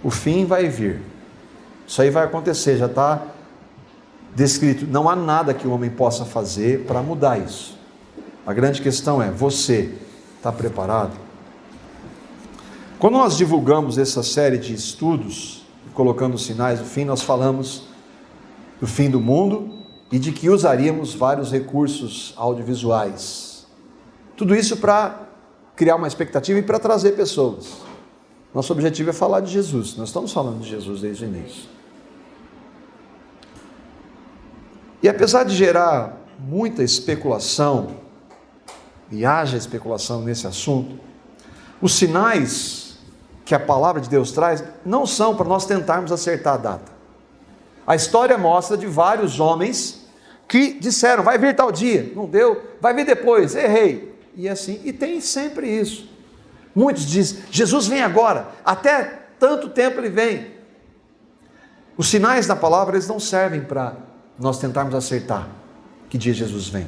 O fim vai vir. Isso aí vai acontecer, já está descrito. Não há nada que o homem possa fazer para mudar isso. A grande questão é, você está preparado? Quando nós divulgamos essa série de estudos, colocando os sinais do fim, nós falamos do fim do mundo e de que usaríamos vários recursos audiovisuais. Tudo isso para criar uma expectativa e para trazer pessoas. Nosso objetivo é falar de Jesus. Nós estamos falando de Jesus desde o início. E apesar de gerar muita especulação, e haja especulação nesse assunto, os sinais que a palavra de Deus traz não são para nós tentarmos acertar a data. A história mostra de vários homens que disseram, vai vir tal dia, não deu, vai vir depois, errei. E assim, e tem sempre isso. Muitos dizem, Jesus vem agora, até tanto tempo ele vem. Os sinais da palavra, eles não servem para nós tentarmos acertar que dia Jesus vem.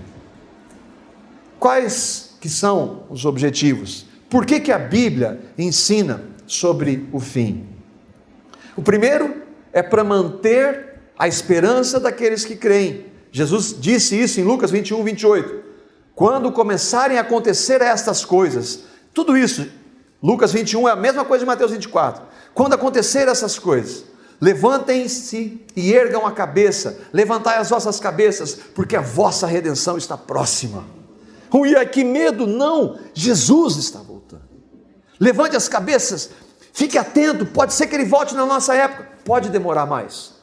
Quais que são os objetivos? Por que a Bíblia ensina sobre o fim? O primeiro é para manter a esperança daqueles que creem. Jesus disse isso em Lucas 21, 28. Quando começarem a acontecer estas coisas, tudo isso, Lucas 21 é a mesma coisa de Mateus 24. Quando acontecer essas coisas, levantem-se e ergam a cabeça, levantai as vossas cabeças, porque a vossa redenção está próxima. E que medo, não, Jesus está voltando. Levante as cabeças, fique atento, pode ser que ele volte na nossa época, pode demorar mais.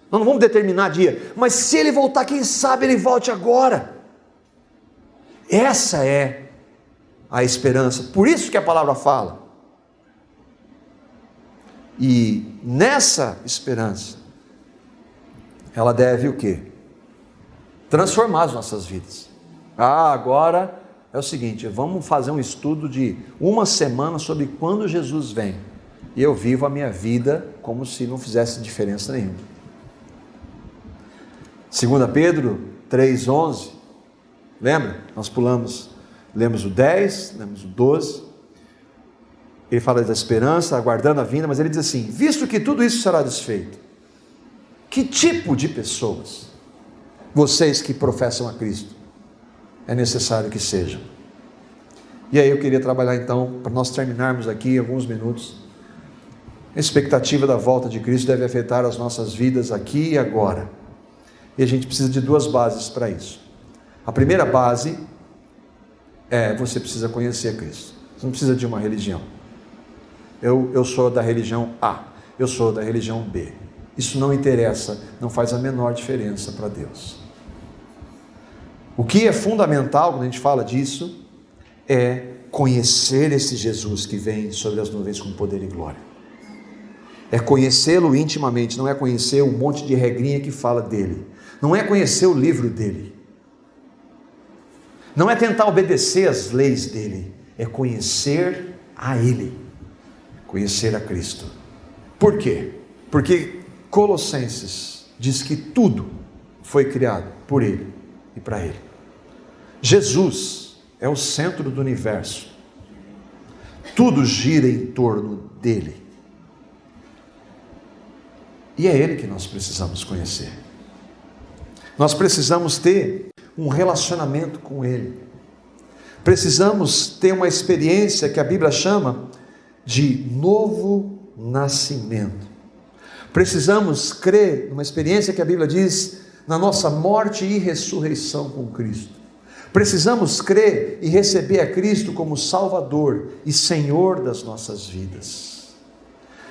Nós não vamos determinar dia, mas se ele voltar, quem sabe ele volte agora. Essa é a esperança, por isso que a palavra fala. E nessa esperança, ela deve o quê? Transformar as nossas vidas. Agora é o seguinte, vamos fazer um estudo de uma semana sobre quando Jesus vem. E eu vivo a minha vida como se não fizesse diferença nenhuma. 2 Pedro 3,11, lembra? Nós lemos o 10, lemos o 12. Ele fala da esperança, aguardando a vinda, mas ele diz assim, visto que tudo isso será desfeito, que tipo de pessoas, vocês que professam a Cristo, é necessário que sejam? E aí eu queria trabalhar então, para nós terminarmos aqui em alguns minutos, a expectativa da volta de Cristo deve afetar as nossas vidas aqui e agora. E a gente precisa de duas bases para isso. A primeira base é, você precisa conhecer Cristo. Você não precisa de uma religião. Eu sou da religião A, eu sou da religião B. Isso não interessa, não faz a menor diferença para Deus. O que é fundamental quando a gente fala disso é conhecer esse Jesus que vem sobre as nuvens com poder e glória. É conhecê-lo intimamente, não é conhecer um monte de regrinha que fala dele. Não é conhecer o livro dele. Não é tentar obedecer as leis dele. É conhecer a ele. Conhecer a Cristo. Por quê? Porque Colossenses diz que tudo foi criado por ele e para ele. Jesus é o centro do universo. Tudo gira em torno dele. E é ele que nós precisamos conhecer. Nós precisamos ter um relacionamento com ele. Precisamos ter uma experiência que a Bíblia chama de novo nascimento. Precisamos crer numa experiência que a Bíblia diz na nossa morte e ressurreição com Cristo. Precisamos crer e receber a Cristo como Salvador e Senhor das nossas vidas.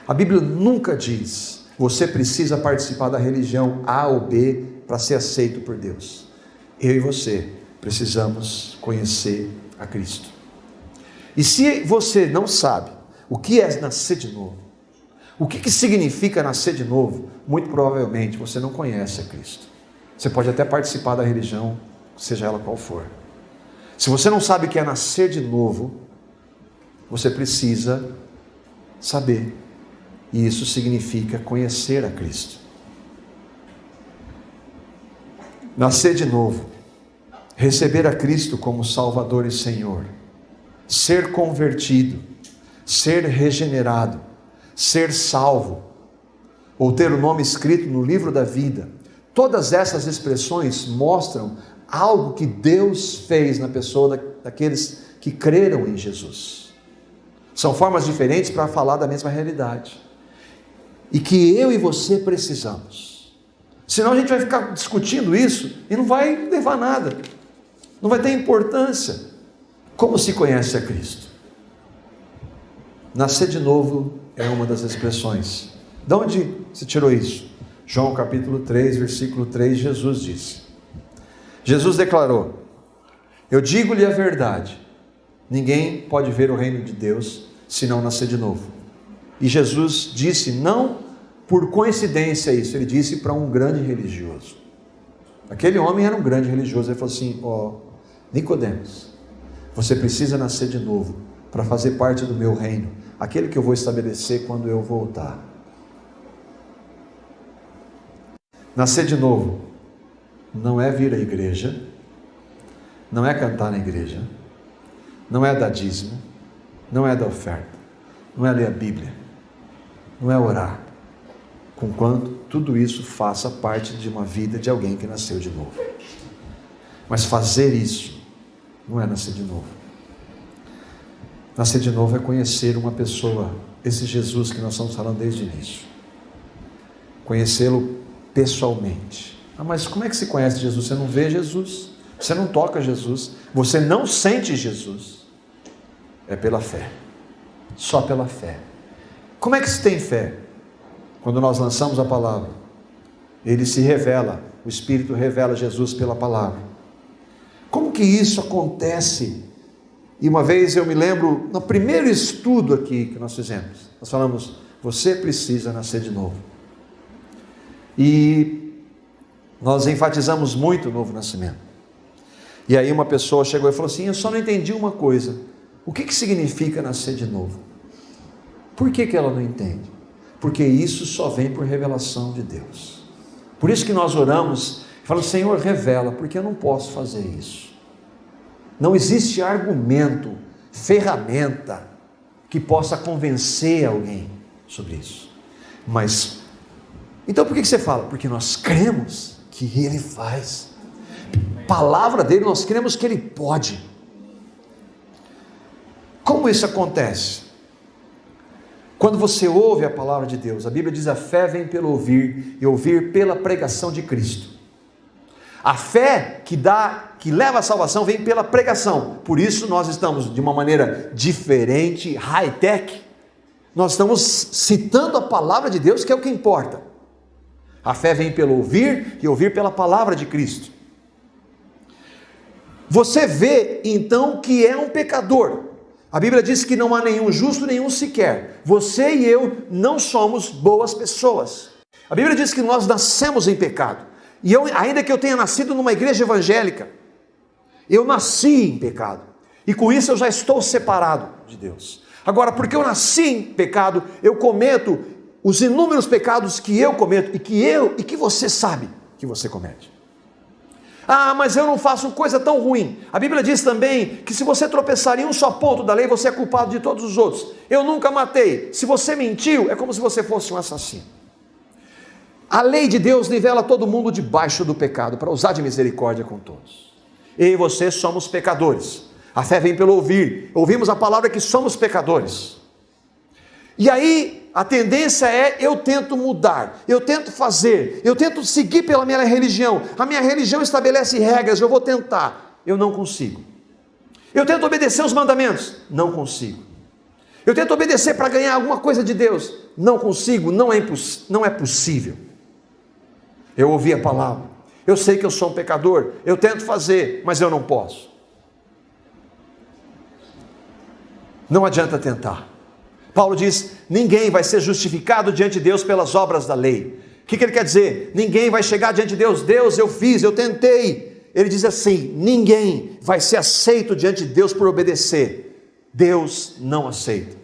A Bíblia nunca diz, você precisa participar da religião A ou B para ser aceito por Deus. Eu e você precisamos conhecer a Cristo. E se você não sabe o que é nascer de novo, o que significa nascer de novo, muito provavelmente você não conhece a Cristo. Você pode até participar da religião, seja ela qual for. Se você não sabe o que é nascer de novo, você precisa saber. E isso significa conhecer a Cristo. Nascer de novo, receber a Cristo como Salvador e Senhor, ser convertido, ser regenerado, ser salvo, ou ter o nome escrito no livro da vida. Todas essas expressões mostram algo que Deus fez na pessoa daqueles que creram em Jesus. São formas diferentes para falar da mesma realidade. E que eu e você precisamos. Senão a gente vai ficar discutindo isso e não vai levar a nada. Não vai ter importância. Como se conhece a Cristo? Nascer de novo é uma das expressões. De onde se tirou isso? João capítulo 3, versículo 3, Jesus declarou: eu digo-lhe a verdade, ninguém pode ver o reino de Deus se não nascer de novo. E Jesus disse, não por coincidência isso, ele disse para um grande religioso. Aquele homem era um grande religioso, ele falou assim: Nicodemos, você precisa nascer de novo para fazer parte do meu reino, aquele que eu vou estabelecer quando eu voltar. Nascer de novo não é vir à igreja, não é cantar na igreja, não é dar dízimo, não é dar oferta, não é ler a Bíblia, não é orar, conquanto tudo isso faça parte de uma vida de alguém que nasceu de novo. Mas fazer isso não é nascer de novo. Nascer de novo é conhecer uma pessoa, esse Jesus que nós estamos falando desde o início. Conhecê-lo pessoalmente. Mas como é que se conhece Jesus? Você não vê Jesus, você não toca Jesus, você não sente Jesus. É pela fé, só pela fé. Como é que se tem fé? Quando nós lançamos a palavra, ele se revela, o Espírito revela Jesus pela palavra. Como que isso acontece? E uma vez eu me lembro, no primeiro estudo aqui que nós fizemos, nós falamos, você precisa nascer de novo. E nós enfatizamos muito o novo nascimento. E aí uma pessoa chegou e falou assim, eu só não entendi uma coisa, o que significa nascer de novo? Por que ela não entende? Porque isso só vem por revelação de Deus. Por isso que nós oramos, falamos, Senhor, revela, porque eu não posso fazer isso. Não existe argumento, ferramenta que possa convencer alguém sobre isso. Mas então por que você fala? Porque nós cremos que Ele faz. Palavra dele, nós cremos que Ele pode. Como isso acontece? Quando você ouve a palavra de Deus, a Bíblia diz, a fé vem pelo ouvir, e ouvir pela pregação de Cristo. A fé que leva à salvação vem pela pregação. Por isso nós estamos de uma maneira diferente, high-tech. Nós estamos citando a palavra de Deus, que é o que importa. A fé vem pelo ouvir e ouvir pela palavra de Cristo. Você vê então que é um pecador. A Bíblia diz que não há nenhum justo, nenhum sequer. Você e eu não somos boas pessoas. A Bíblia diz que nós nascemos em pecado. E eu, ainda que eu tenha nascido numa igreja evangélica, eu nasci em pecado. E com isso eu já estou separado de Deus. Agora, porque eu nasci em pecado, eu cometo os inúmeros pecados que eu cometo e que você sabe que você comete. Mas eu não faço coisa tão ruim. A Bíblia diz também que se você tropeçar em um só ponto da lei, você é culpado de todos os outros. Eu nunca matei. Se você mentiu, é como se você fosse um assassino. A lei de Deus nivela todo mundo debaixo do pecado, para usar de misericórdia com todos. Eu e você somos pecadores. A fé vem pelo ouvir. Ouvimos a palavra que somos pecadores. E aí, a tendência é, eu tento mudar, eu tento fazer, eu tento seguir pela minha religião, a minha religião estabelece regras, eu vou tentar, eu não consigo. Eu tento obedecer os mandamentos, não consigo. Eu tento obedecer para ganhar alguma coisa de Deus, não consigo, não é possível. Eu ouvi a palavra, eu sei que eu sou um pecador, eu tento fazer, mas eu não posso. Não adianta tentar. Paulo diz, ninguém vai ser justificado diante de Deus pelas obras da lei. O que ele quer dizer? Ninguém vai chegar diante de Deus, Deus, eu fiz, eu tentei. Ele diz assim, ninguém vai ser aceito diante de Deus por obedecer. Deus não aceita.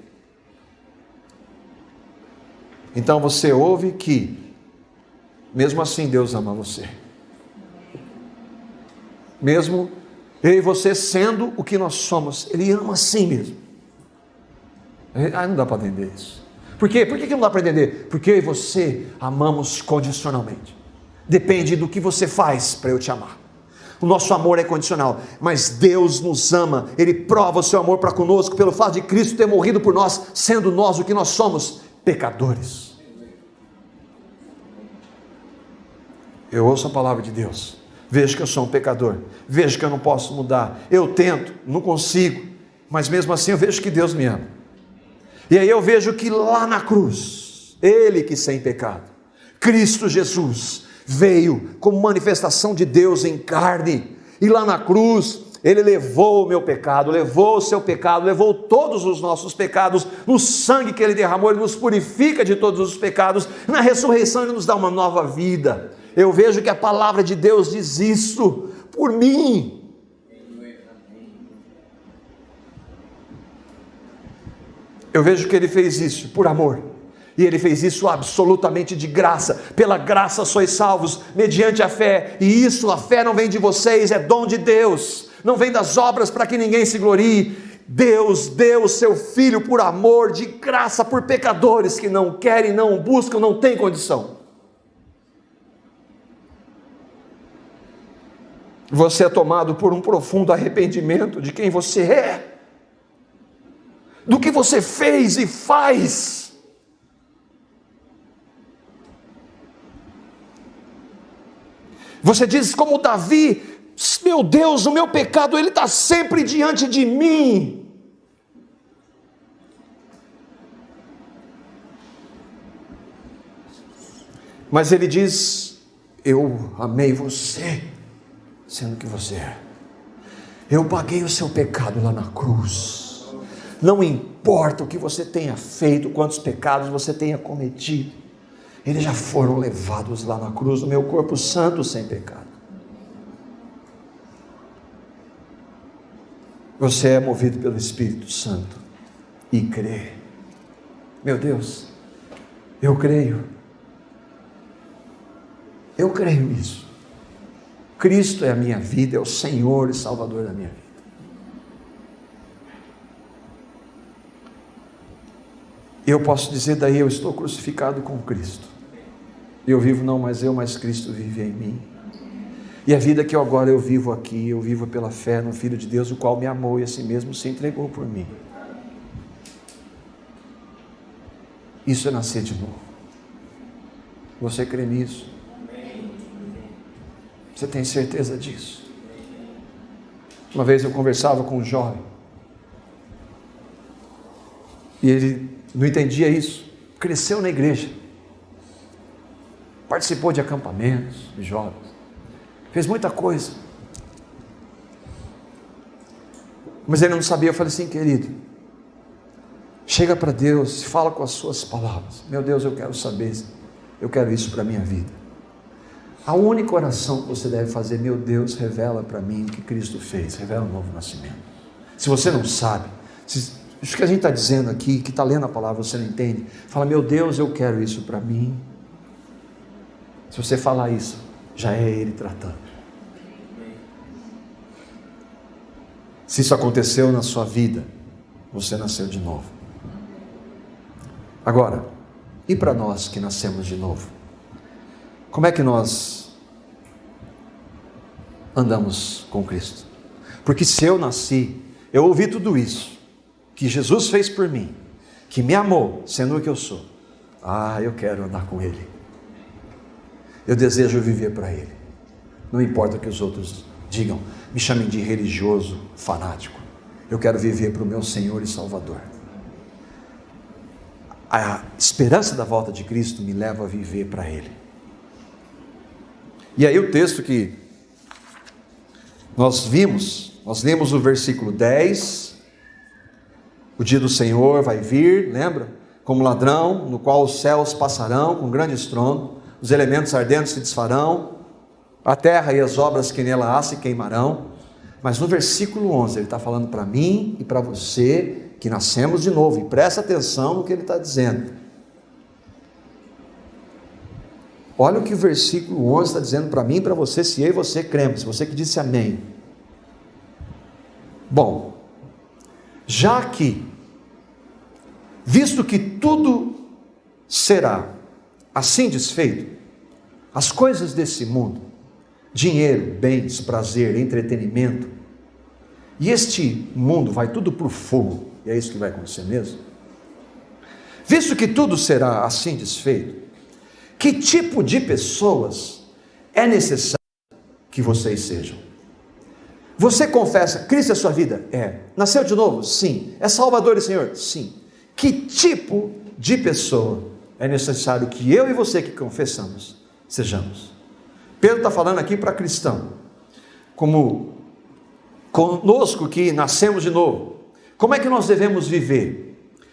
Então você ouve que, mesmo assim Deus ama você. Mesmo eu e você sendo o que nós somos, Ele ama assim mesmo. Não dá para entender isso. Por quê? Por que não dá para entender? Porque eu e você amamos condicionalmente. Depende do que você faz para eu te amar. O nosso amor é condicional, mas Deus nos ama, Ele prova o seu amor para conosco, pelo fato de Cristo ter morrido por nós, sendo nós o que nós somos, pecadores. Eu ouço a palavra de Deus, vejo que eu sou um pecador, vejo que eu não posso mudar, eu tento, não consigo, mas mesmo assim eu vejo que Deus me ama. E aí eu vejo que lá na cruz, Ele que sem pecado, Cristo Jesus, veio como manifestação de Deus em carne, e lá na cruz, Ele levou o meu pecado, levou o seu pecado, levou todos os nossos pecados, no sangue que Ele derramou, Ele nos purifica de todos os pecados, na ressurreição Ele nos dá uma nova vida. Eu vejo que a palavra de Deus diz isso, por mim. Eu vejo que Ele fez isso por amor. E Ele fez isso absolutamente de graça. Pela graça sois salvos, mediante a fé. E isso, a fé não vem de vocês, é dom de Deus. Não vem das obras para que ninguém se glorie. Deus deu o seu Filho por amor, de graça, por pecadores que não querem, não buscam, não têm condição. Você é tomado por um profundo arrependimento de quem você é, do que você fez e faz. Você diz como Davi: meu Deus, o meu pecado, ele está sempre diante de mim. Mas ele diz: eu amei você, sendo que você é. Eu paguei o seu pecado lá na cruz. Não importa o que você tenha feito, quantos pecados você tenha cometido, eles já foram levados lá na cruz, no meu corpo santo, sem pecado. Você é movido pelo Espírito Santo e crê. Meu Deus, eu creio nisso. Cristo é a minha vida, é o Senhor e Salvador da minha vida. Eu posso dizer daí: eu estou crucificado com Cristo. Eu vivo não mais eu, mas Cristo vive em mim. E a vida que agora eu vivo aqui, eu vivo pela fé no Filho de Deus, o qual me amou e a si mesmo se entregou por mim. Isso é nascer de novo. Você crê nisso? Você tem certeza disso? Uma vez eu conversava com um jovem, e ele não entendia isso. Cresceu na igreja, participou de acampamentos de jovens, fez muita coisa, mas ele não sabia. Eu falei assim: querido, chega para Deus, fala com as suas palavras. Meu Deus, eu quero saber, eu quero isso para a minha vida. A única oração que você deve fazer: meu Deus, revela para mim o que Cristo fez, revela o novo nascimento. Se você não sabe, isso que a gente está dizendo aqui, que está lendo a palavra, você não entende, fala: meu Deus, eu quero isso para mim. Se você falar isso, já é Ele tratando. Se isso aconteceu na sua vida, você nasceu de novo. Agora, e para nós que nascemos de novo? Como é que nós andamos com Cristo? Porque se eu nasci, eu ouvi tudo isso, que Jesus fez por mim, que me amou, sendo o que eu sou. Eu quero andar com Ele. Eu desejo viver para Ele. Não importa o que os outros digam, me chamem de religioso, fanático. Eu quero viver para o meu Senhor e Salvador. A esperança da volta de Cristo me leva a viver para Ele. E aí o texto que nós lemos o versículo 10, o dia do Senhor vai vir, lembra? Como ladrão, no qual os céus passarão com grande estrondo, os elementos ardentes se desfarão, a terra e as obras que nela há se queimarão. Mas no versículo 11, ele está falando para mim e para você, que nascemos de novo, e presta atenção no que ele está dizendo. Olha o que o versículo 11 está dizendo para mim e para você, se eu e você cremos, você que disse amém. Bom, já que, visto que tudo será assim desfeito, as coisas desse mundo, dinheiro, bens, prazer, entretenimento, e este mundo vai tudo para o fogo, e é isso que vai acontecer mesmo. Visto que tudo será assim desfeito, que tipo de pessoas é necessário que vocês sejam? Você confessa, Cristo é a sua vida? É. Nasceu de novo? Sim. É Salvador e Senhor? Sim. Que tipo de pessoa é necessário que eu e você que confessamos sejamos? Pedro está falando aqui para cristão, como conosco que nascemos de novo. Como é que nós devemos viver?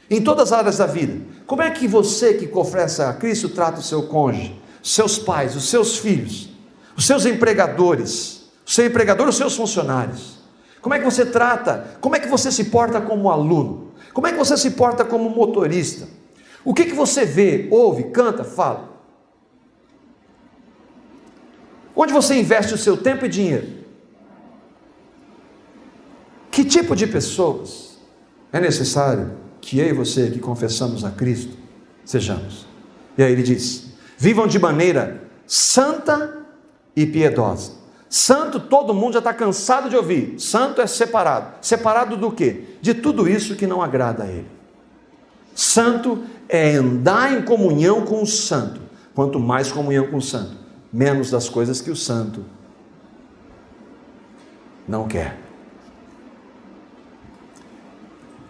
Em todas as áreas da vida. Como é que você que confessa a Cristo trata o seu cônjuge, seus pais, os seus filhos, os seus empregadores, o seu empregador, os seus funcionários? Como é que você trata? Como é que você se porta como aluno? Como é que você se porta como motorista? O que você vê, ouve, canta, fala? Onde você investe o seu tempo e dinheiro? Que tipo de pessoas é necessário que eu e você que confessamos a Cristo sejamos? E aí ele diz: vivam de maneira santa e piedosa. Santo, todo mundo já está cansado de ouvir. Santo é separado. Separado do quê? De tudo isso que não agrada a ele. Santo é andar em comunhão com o santo. Quanto mais comunhão com o santo, menos das coisas que o santo não quer.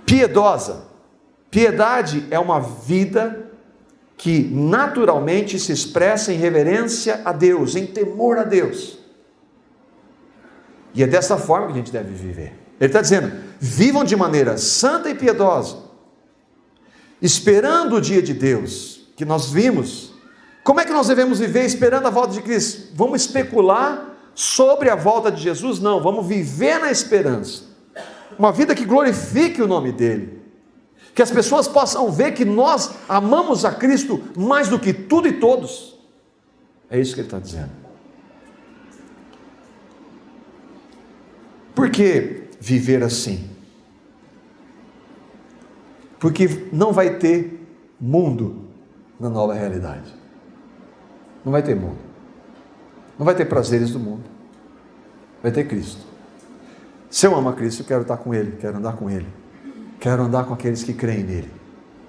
Piedosa. Piedade é uma vida que naturalmente se expressa em reverência a Deus, em temor a Deus. E é dessa forma que a gente deve viver. Ele está dizendo: vivam de maneira santa e piedosa, esperando o dia de Deus, que nós vimos. Como é que nós devemos viver esperando a volta de Cristo? Vamos especular sobre a volta de Jesus? Não, vamos viver na esperança. Uma vida que glorifique o nome dele. Que as pessoas possam ver que nós amamos a Cristo mais do que tudo e todos. É isso que ele está dizendo. Por que viver assim? Porque não vai ter mundo na nova realidade. Não vai ter mundo. Não vai ter prazeres do mundo. Vai ter Cristo. Se eu amo a Cristo, eu quero estar com Ele, quero andar com Ele. Quero andar com aqueles que creem nele.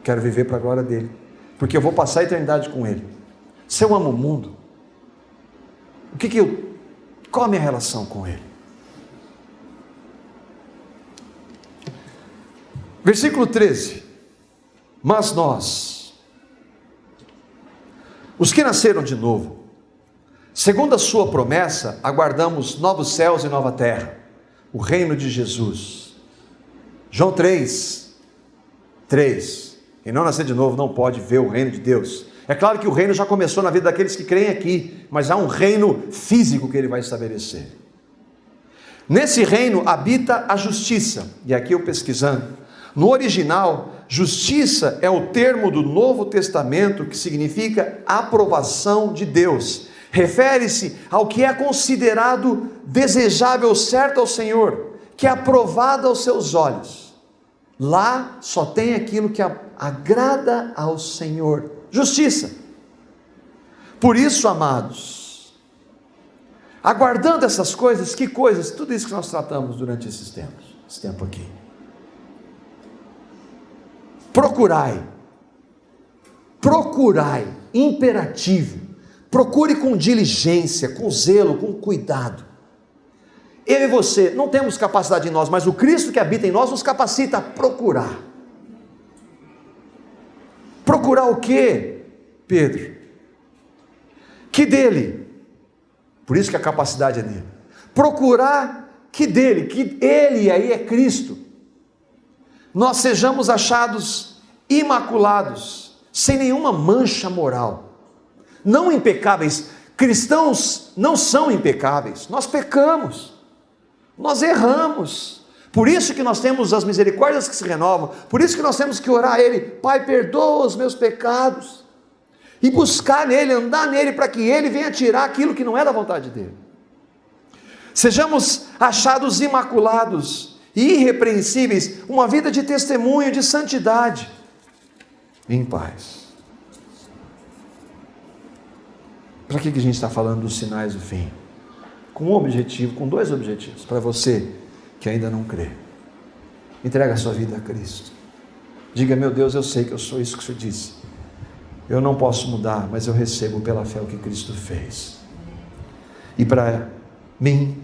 Quero viver para a glória dele. Porque eu vou passar a eternidade com ele. Se eu amo o mundo, qual a minha relação com ele? Versículo 13. Mas nós, os que nasceram de novo, segundo a sua promessa, aguardamos novos céus e nova terra, o reino de Jesus. João 3. Quem não nascer de novo não pode ver o reino de Deus. É claro que o reino já começou na vida daqueles que creem aqui, mas há um reino físico que ele vai estabelecer. Nesse reino habita a justiça. E aqui eu pesquisando, no original, justiça é o termo do Novo Testamento que significa aprovação de Deus. Refere-se ao que é considerado desejável, certo ao Senhor, que é aprovado aos seus olhos. Lá só tem aquilo que agrada ao Senhor. Justiça. Por isso, amados, aguardando essas coisas, que coisas? Tudo isso que nós tratamos durante esse tempo aqui. Procurai, imperativo, procure com diligência, com zelo, com cuidado. Eu e você não temos capacidade em nós, mas o Cristo que habita em nós nos capacita a procurar. Procurar o quê, Pedro? Que dele. Por isso que a capacidade é dele. Procurar que dele, que ele aí é Cristo. Nós sejamos achados imaculados, sem nenhuma mancha moral, não impecáveis. Cristãos não são impecáveis, nós pecamos. Nós erramos, por isso que nós temos as misericórdias que se renovam, por isso que nós temos que orar a Ele: Pai, perdoa os meus pecados, e buscar nele, andar nele, para que Ele venha tirar aquilo que não é da vontade dEle. Sejamos achados imaculados e irrepreensíveis, uma vida de testemunho, de santidade, em paz. Para que a gente está falando dos sinais do fim? Com um objetivo, com dois objetivos. Para você que ainda não crê, entrega a sua vida a Cristo. Diga: meu Deus, eu sei que eu sou isso que o Senhor disse. Eu não posso mudar, mas eu recebo pela fé o que Cristo fez. E para mim,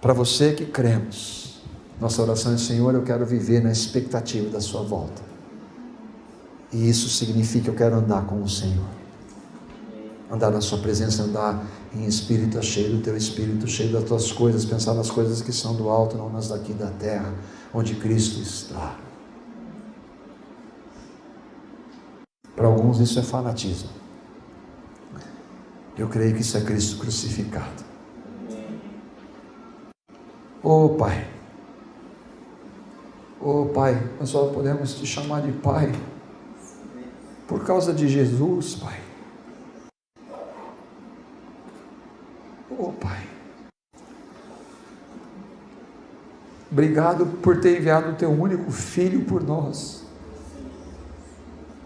para você que cremos, nossa oração é: Senhor, eu quero viver na expectativa da sua volta. E isso significa que eu quero andar com o Senhor. Andar na sua presença, andar em espírito, cheio do teu espírito, cheio das tuas coisas, pensar nas coisas que são do alto, não nas daqui da terra, onde Cristo está. Para alguns isso é fanatismo. Eu creio que isso é Cristo crucificado. Oh Pai, nós só podemos te chamar de Pai por causa de Jesus, Pai. Oh Pai, obrigado por ter enviado o teu único Filho por nós.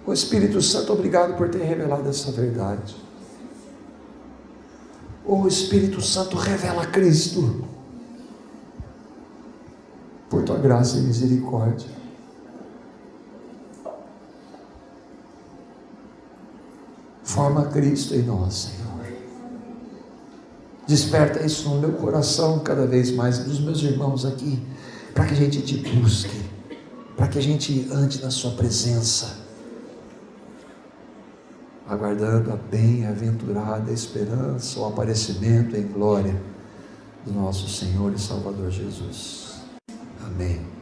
O Espírito Santo, obrigado por ter revelado essa verdade. O Espírito Santo, revela Cristo por tua graça e misericórdia. Forma Cristo em nós, Senhor. Desperta isso no meu coração cada vez mais, dos meus irmãos aqui, para que a gente te busque, para que a gente ande na sua presença, aguardando a bem-aventurada esperança, o aparecimento em glória do nosso Senhor e Salvador Jesus. Amém.